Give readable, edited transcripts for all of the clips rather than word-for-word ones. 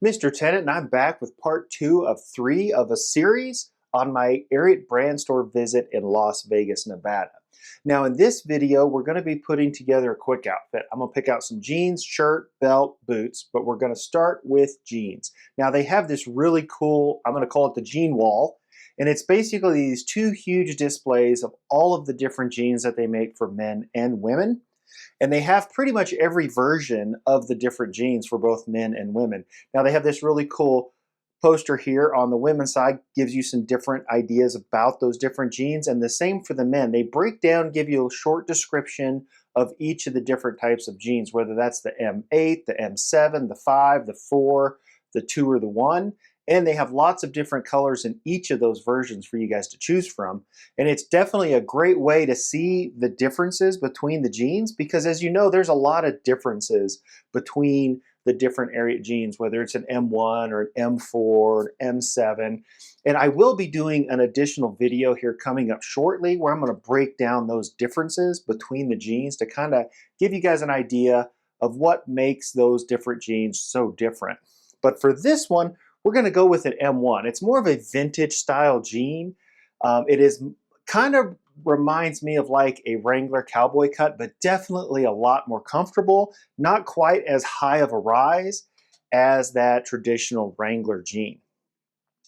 Mr. Tennant, and I'm back with part 2 of 3 of a series on my Ariat Brand Store visit in Las Vegas, Nevada. Now, in this video, we're going to be putting together a quick outfit. I'm going to pick out some jeans, shirt, belt, boots, but we're going to start with jeans. Now, they have this really cool, I'm going to call it the jean wall, and it's basically these two huge displays of all of the different jeans that they make for men and women. And they have pretty much every version of the different jeans for both men and women. Now they have this really cool poster here on the women's side, gives you some different ideas about those different jeans, and the same for the men. They break down, give you a short description of each of the different types of jeans, whether that's the M8, the M7, the 5, the 4, the 2, or the 1. And they have lots of different colors in each of those versions for you guys to choose from. And it's definitely a great way to see the differences between the jeans because, as you know, there's a lot of differences between the different Ariat jeans, whether it's an M1 or an M4, an M7. And I will be doing an additional video here coming up shortly where I'm going to break down those differences between the jeans to kind of give you guys an idea of what makes those different jeans so different. But for this one, we're going to go with an M1. It's more of a vintage style jean. It is kind of reminds me of like a Wrangler Cowboy cut, but definitely a lot more comfortable. Not quite as high of a rise as that traditional Wrangler jean.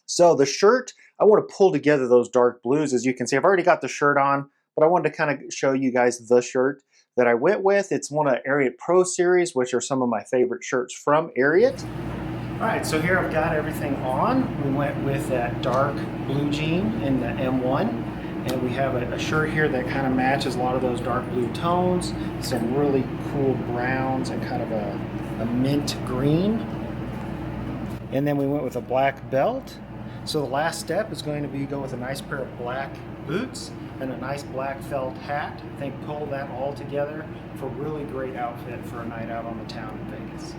So the shirt, I want to pull together those dark blues. As you can see, I've already got the shirt on, but I wanted to kind of show you guys the shirt that I went with. It's one of Ariat Pro Series, which are some of my favorite shirts from Ariat. All right, so here I've got everything on. We went with that dark blue jean in the M1, and we have a shirt here that kind of matches a lot of those dark blue tones, some really cool browns and kind of a mint green. And then we went with a black belt. So the last step is going to be go with a nice pair of black boots and a nice black felt hat. I think pull that all together for a really great outfit for a night out on the town in Vegas.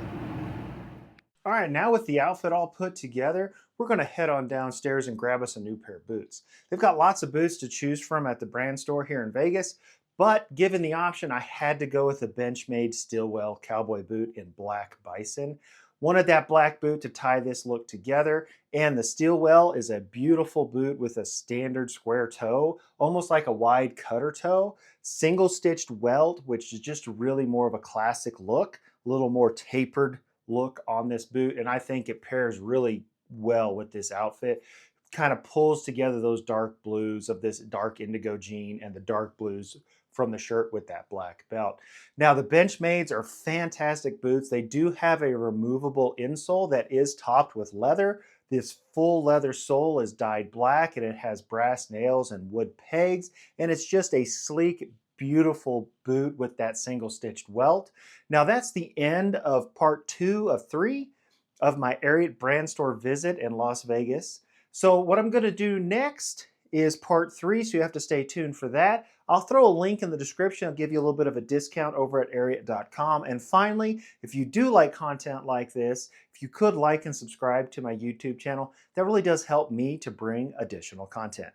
All right, now with the outfit all put together, we're going to head on downstairs and grab us a new pair of boots. They've got lots of boots to choose from at the brand store here in Vegas, but given the option, I had to go with a Benchmade Stillwell Cowboy boot in black bison. Wanted that black boot to tie this look together, and the Stillwell is a beautiful boot with a standard square toe, almost like a wide cutter toe, single stitched welt, which is just really more of a classic look, a little more tapered look on this boot, and I think it pairs really well with this outfit. Kind of pulls together those dark blues of this dark indigo jean and the dark blues from the shirt with that black belt. Now the Benchmades are fantastic boots. They do have a removable insole that is topped with leather. This full leather sole is dyed black and it has brass nails and wood pegs, and it's just a sleek, beautiful boot with that single stitched welt. Now that's the end of part 2 of 3 of my Ariat Brand Store visit in Las Vegas. So what I'm going to do next is part 3, so you have to stay tuned for that. I'll throw a link in the description. I'll give you a little bit of a discount over at ariat.com. And finally, if you do like content like this, if you could like and subscribe to my YouTube channel, that really does help me to bring additional content.